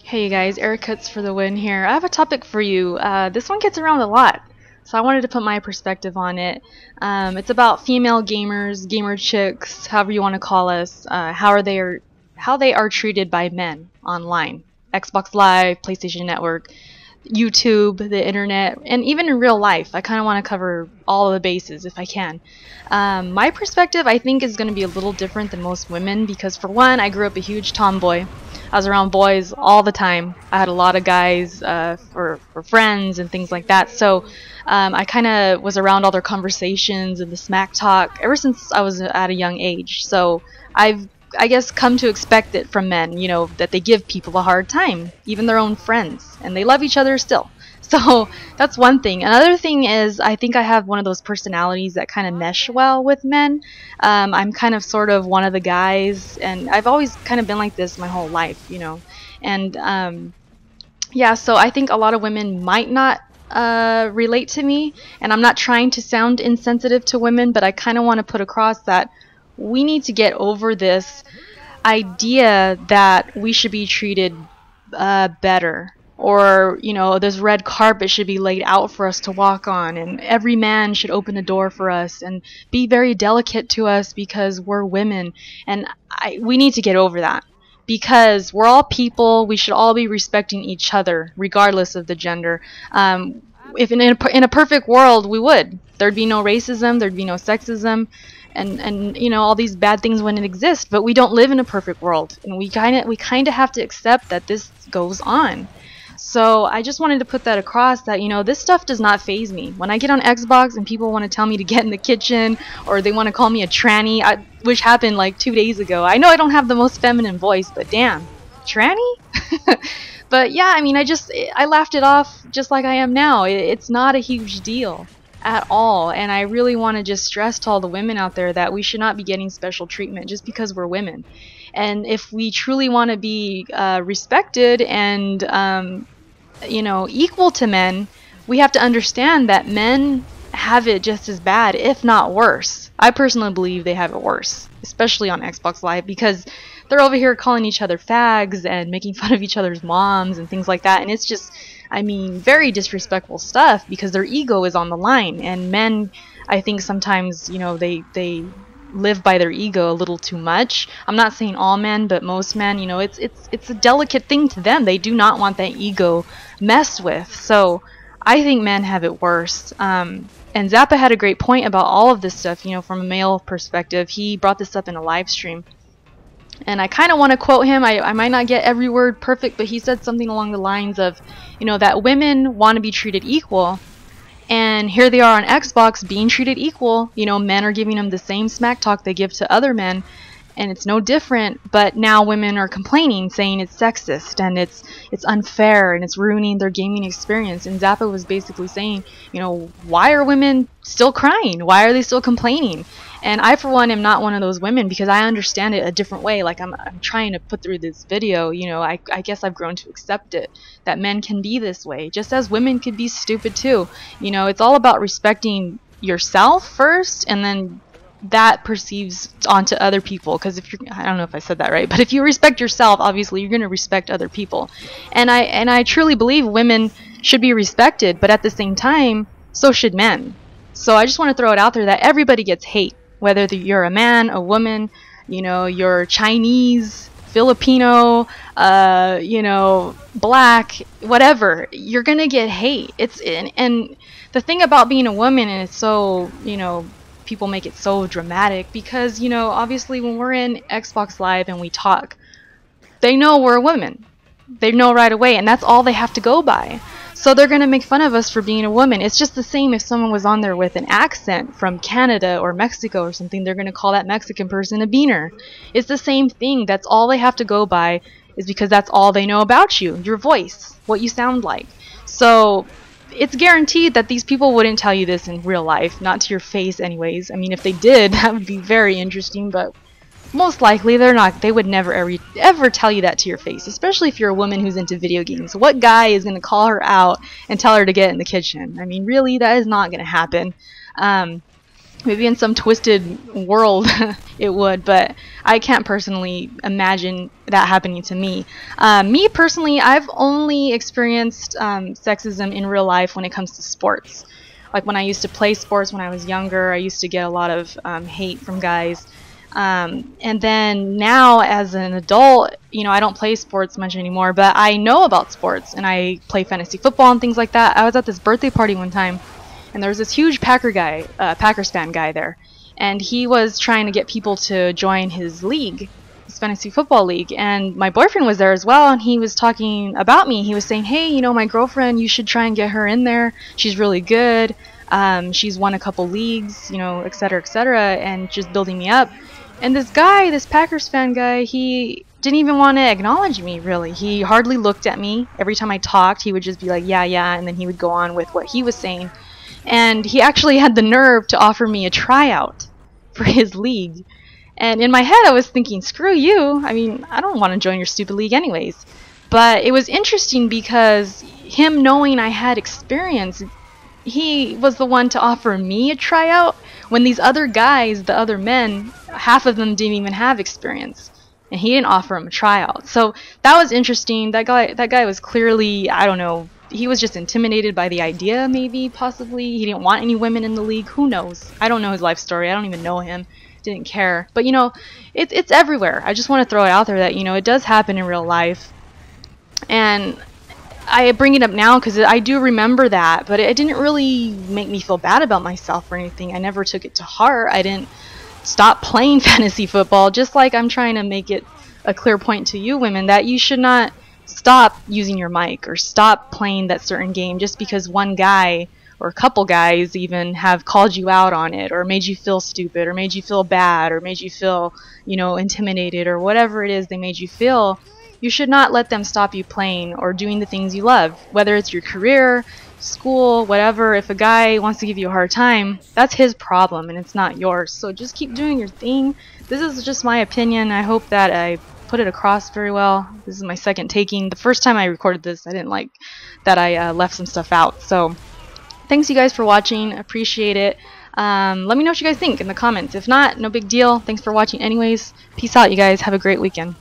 Hey you guys, Eric Cuts for the win here. I have a topic for you. This one gets around a lot, so I wanted to put my perspective on it. It's about female gamers, gamer chicks, however you want to call us. How they are treated by men online, Xbox Live, PlayStation Network, YouTube, the internet, and even in real life. I kind of want to cover all of the bases if I can. My perspective, I think, is going to be a little different than most women because, for one, I grew up a huge tomboy. I was around boys all the time. I had a lot of guys for friends and things like that. So I kind of was around all their conversations and the smack talk ever since I was at a young age. So I guess come to expect it from men, you know, that they give people a hard time, even their own friends, and they love each other still. So that's one thing. Another thing is I think I have one of those personalities that kind of mesh well with men. I'm kind of sort of one of the guys, and I've always kind of been like this my whole life, you know. And yeah, so I think a lot of women might not relate to me, and I'm not trying to sound insensitive to women, but I kind of want to put across that we need to get over this idea that we should be treated better, or, you know, this red carpet should be laid out for us to walk on, and every man should open the door for us and be very delicate to us because we're women. And we need to get over that, because we're all people. We should all be respecting each other regardless of the gender. If in a perfect world, we would. There'd be no racism, there'd be no sexism, and you know, all these bad things wouldn't exist. But we don't live in a perfect world, and we kind of have to accept that this goes on. So I just wanted to put that across, that, you know, this stuff does not faze me. When I get on Xbox and people want to tell me to get in the kitchen, or they want to call me a tranny, which happened like 2 days ago. I know I don't have the most feminine voice, but damn, tranny? But yeah, I mean, I laughed it off just like I am now. It's not a huge deal at all, and I really want to just stress to all the women out there that we should not be getting special treatment just because we're women. And if we truly want to be respected and you know, equal to men, we have to understand that men have it just as bad, if not worse. I personally believe they have it worse, especially on Xbox Live, because they're over here calling each other fags and making fun of each other's moms and things like that. And it's just, I mean, very disrespectful stuff, because their ego is on the line. And men, I think sometimes, you know, they live by their ego a little too much. I'm not saying all men, but most men, you know, it's a delicate thing to them. They do not want that ego messed with. So I think men have it worse. And Zappa had a great point about all of this stuff, you know, from a male perspective. He brought this up in a live stream, and I kind of want to quote him. I might not get every word perfect, but he said something along the lines of, you know, that women want to be treated equal, and here they are on Xbox being treated equal. You know, men are giving them the same smack talk they give to other men, and it's no different. But now women are complaining, saying it's sexist and it's unfair and it's ruining their gaming experience. And Zappa was basically saying, you know, why are women still crying? Why are they still complaining? And I, for one, am not one of those women, because I understand it a different way. Like I'm trying to put through this video, you know, I guess I've grown to accept it, that men can be this way, just as women could be stupid too. You know, it's all about respecting yourself first, and then that perceives onto other people. Because if you're, I don't know if I said that right, but if you respect yourself, obviously you're going to respect other people. And I truly believe women should be respected, but at the same time, so should men. So I just want to throw it out there that everybody gets hate. Whether you're a man, a woman, you know, you're Chinese, Filipino, you know, black, whatever, you're gonna get hate. And the thing about being a woman, and it's so, you know, people make it so dramatic, because, you know, obviously when we're in Xbox Live and we talk, they know we're a woman. They know right away, and that's all they have to go by. So they're going to make fun of us for being a woman. It's just the same if someone was on there with an accent from Canada or Mexico or something. They're going to call that Mexican person a beaner. It's the same thing. That's all they have to go by, is because that's all they know about you, your voice, what you sound like. So it's guaranteed that these people wouldn't tell you this in real life, not to your face anyways. I mean, if they did, that would be very interesting, but most likely they're not. They would never ever tell you that to your face, especially if you're a woman who's into video games. What guy is going to call her out and tell her to get in the kitchen? I mean, really, that is not going to happen. Maybe in some twisted world it would, but I can't personally imagine that happening to me. Me personally, I've only experienced sexism in real life when it comes to sports. Like when I used to play sports when I was younger, I used to get a lot of hate from guys. And then now as an adult, you know, I don't play sports much anymore, but I know about sports and I play fantasy football and things like that. I was at this birthday party one time and there was this huge Packers fan guy there, and he was trying to get people to join his league, his fantasy football league, and my boyfriend was there as well, and he was talking about me. He was saying, hey, you know, my girlfriend, you should try and get her in there. She's really good. She's won a couple leagues, you know, etc., etc., and just building me up. And this guy, this Packers fan guy, he didn't even want to acknowledge me, really. He hardly looked at me. Every time I talked, he would just be like, yeah, yeah, and then he would go on with what he was saying. And he actually had the nerve to offer me a tryout for his league. And in my head, I was thinking, screw you. I mean, I don't want to join your stupid league anyways. But it was interesting because him knowing I had experience, he was the one to offer me a tryout when these other guys, the other men, half of them didn't even have experience. And he didn't offer him a tryout. So that was interesting. That guy was clearly, I don't know, he was just intimidated by the idea, maybe, possibly. He didn't want any women in the league. Who knows? I don't know his life story. I don't even know him. Didn't care. But, you know, it's everywhere. I just want to throw it out there that, you know, it does happen in real life. And I bring it up now because I do remember that, but it didn't really make me feel bad about myself or anything. I never took it to heart. I didn't stop playing fantasy football, just like I'm trying to make it a clear point to you women that you should not stop using your mic or stop playing that certain game just because one guy or a couple guys even have called you out on it or made you feel stupid or made you feel bad or made you feel, you know, intimidated or whatever it is they made you feel. You should not let them stop you playing or doing the things you love, whether it's your career, school, whatever. If a guy wants to give you a hard time, that's his problem and it's not yours. So just keep doing your thing. This is just my opinion. I hope that I put it across very well. This is my second taking. The first time I recorded this, I didn't like that I left some stuff out. So thanks you guys for watching. Appreciate it. Let me know what you guys think in the comments. If not, no big deal. Thanks for watching anyways. Peace out, you guys. Have a great weekend.